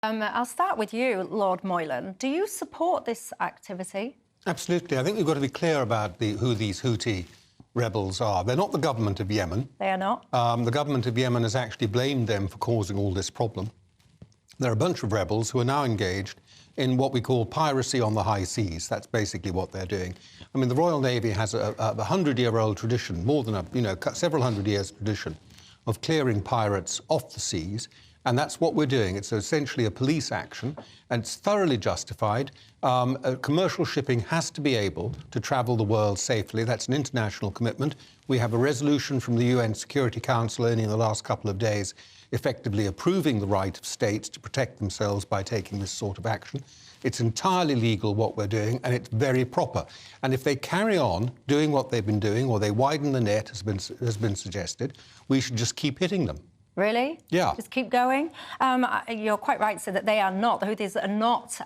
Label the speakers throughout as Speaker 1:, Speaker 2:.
Speaker 1: I'll start with you, Lord Moylan. Do you support this activity?
Speaker 2: Absolutely. I think we've got to be clear about who these Houthi rebels are. They're not the government of Yemen.
Speaker 1: They are not?
Speaker 2: The government of Yemen has actually blamed them for causing all this problem. They're a bunch of rebels who are now engaged in what we call piracy on the high seas. That's basically what they're doing. I mean, the Royal Navy has a 100-year-old tradition, more than several hundred years tradition, of clearing pirates off the seas. And that's what we're doing. It's essentially a police action, and it's thoroughly justified. Commercial shipping has to be able to travel the world safely. That's an international commitment. We have a resolution from the UN Security Council only in the last couple of days effectively approving the right of states to protect themselves by taking this sort of action. It's entirely legal what we're doing, and it's very proper. And if they carry on doing what they've been doing, or they widen the net, has been suggested, we should just keep hitting them.
Speaker 1: Really?
Speaker 2: Yeah.
Speaker 1: Just keep going? You're quite right to say that they are not, the Houthis are not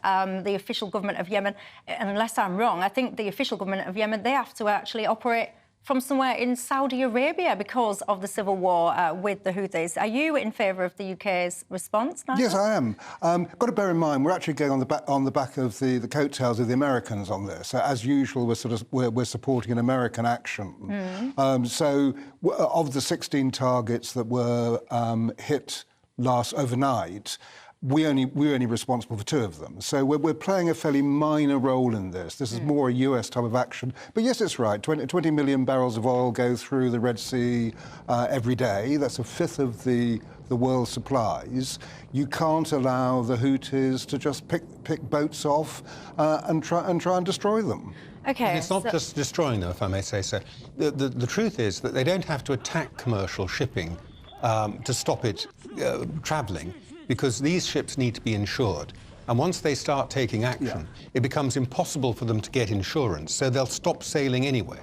Speaker 1: the official government of Yemen. Unless I'm wrong, I think the official government of Yemen, they have to actually operate from somewhere in Saudi Arabia because of the civil war with the Houthis. Are you in favour of the UK's response, Nigel?
Speaker 3: Yes, I am. Got to bear in mind, we're actually going on the back of the coattails of the Americans on this. As usual, we're supporting an American action. So, of the 16 targets that were hit overnight, we're only responsible for 2 of them. So we're playing a fairly minor role in this. This is more a US type of action. But yes, it's right. 20 million barrels of oil go through the Red Sea every day. That's a fifth of the world's supplies. You can't allow the Houthis to just pick boats off and try and destroy them.
Speaker 1: OK.
Speaker 2: And it's not just destroying them, if I may say so. The truth is that they don't have to attack commercial shipping to stop it travelling, because these ships need to be insured. And once they start taking action, it becomes impossible for them to get insurance, so they'll stop sailing anyway.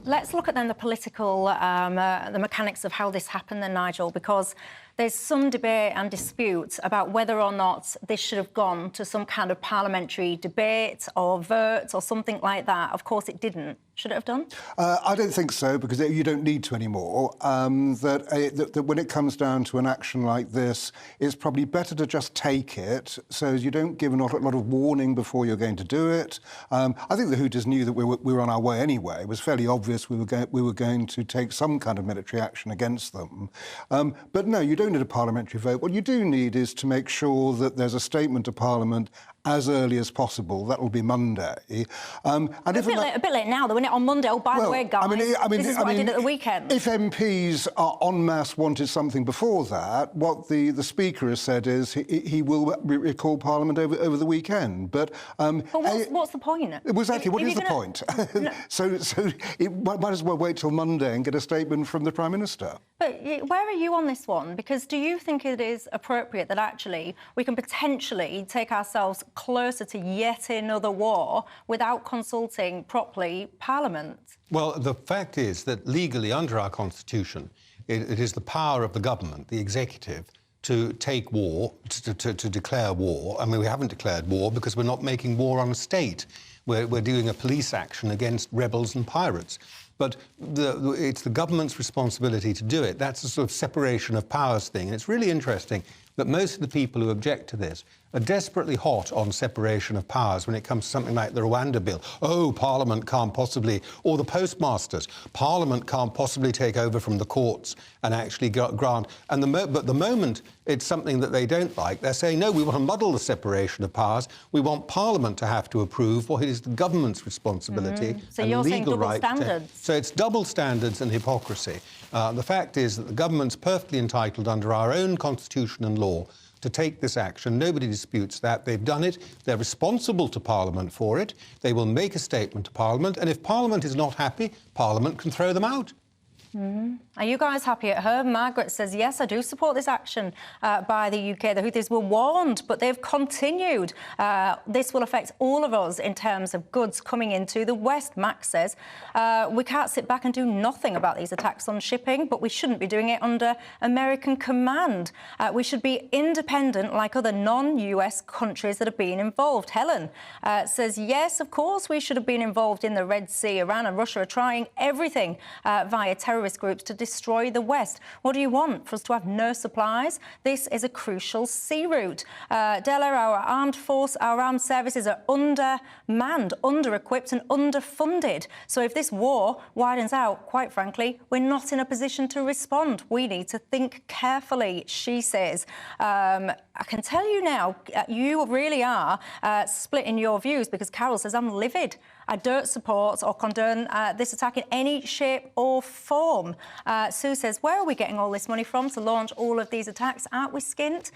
Speaker 1: Let's look at then the political, the mechanics of how this happened then, Nigel, because there's some debate and dispute about whether or not this should have gone to some kind of parliamentary debate or vote or something like that. Of course, it didn't. Should it have done? I
Speaker 3: don't think so, because you don't need to anymore. That when it comes down to an action like this, it's probably better to just take it, so you don't give a lot of warning before you're going to do it. I think the Houthis knew that we were on our way anyway. It was fairly obvious we were going to take some kind of military action against them. But no, you don't need a parliamentary vote. What you do need is to make sure that there's a statement to Parliament as early as possible. That will be Monday. And
Speaker 1: a bit late now, though, isn't it? On Monday. Oh, by the way, guys, this is what I did at the weekend.
Speaker 3: If MPs en masse wanted something before that, what the Speaker has said is he will recall Parliament over the weekend. But
Speaker 1: what's the point?
Speaker 3: Exactly, what is the point?
Speaker 1: No.
Speaker 3: So it might as well wait till Monday and get a statement from the Prime Minister.
Speaker 1: But where are you on this one? Because do you think it is appropriate that actually we can potentially take ourselves closer to yet another war without consulting properly Parliament?
Speaker 2: Well, the fact is that legally, under our Constitution, it is the power of the government, the executive, to take war, to declare war. I mean, we haven't declared war because we're not making war on a state. We're doing a police action against rebels and pirates. But it's the government's responsibility to do it. That's a sort of separation of powers thing. And it's really interesting that most of the people who object to this are desperately hot on separation of powers when it comes to something like the Rwanda bill. Oh, Parliament can't possibly, or the postmasters, Parliament can't possibly take over from the courts and actually grant. But the moment it's something that they don't like, they're saying, no, we want to muddle the separation of powers. We want Parliament to have to approve what is the government's responsibility.
Speaker 1: So
Speaker 2: and
Speaker 1: you're
Speaker 2: legal
Speaker 1: saying double
Speaker 2: right
Speaker 1: standards?
Speaker 2: So it's double standards and hypocrisy. The fact is that the government's perfectly entitled under our own constitution and law to take this action. Nobody disputes that. They've done it. They're responsible to Parliament for it. They will make a statement to Parliament, and if Parliament is not happy, Parliament can throw them out.
Speaker 1: Are you guys happy at home? Margaret says, yes, I do support this action by the UK. The Houthis were warned, but they've continued. This will affect all of us in terms of goods coming into the West. Max says, we can't sit back and do nothing about these attacks on shipping, but we shouldn't be doing it under American command. We should be independent like other non-US countries that have been involved. Helen says, yes, of course, we should have been involved in the Red Sea. Iran and Russia are trying everything via terrorism terrorist groups to destroy the West. What do you want? For us to have no supplies? This is a crucial sea route. Della, our armed force, our armed services are undermanned, under-equipped and underfunded. So if this war widens out, quite frankly, we're not in a position to respond. We need to think carefully, she says. I can tell you now, you really are split in your views, because Carol says, I'm livid. I don't support or condone this attack in any shape or form. Sue says, where are we getting all this money from to launch all of these attacks? Aren't we skint?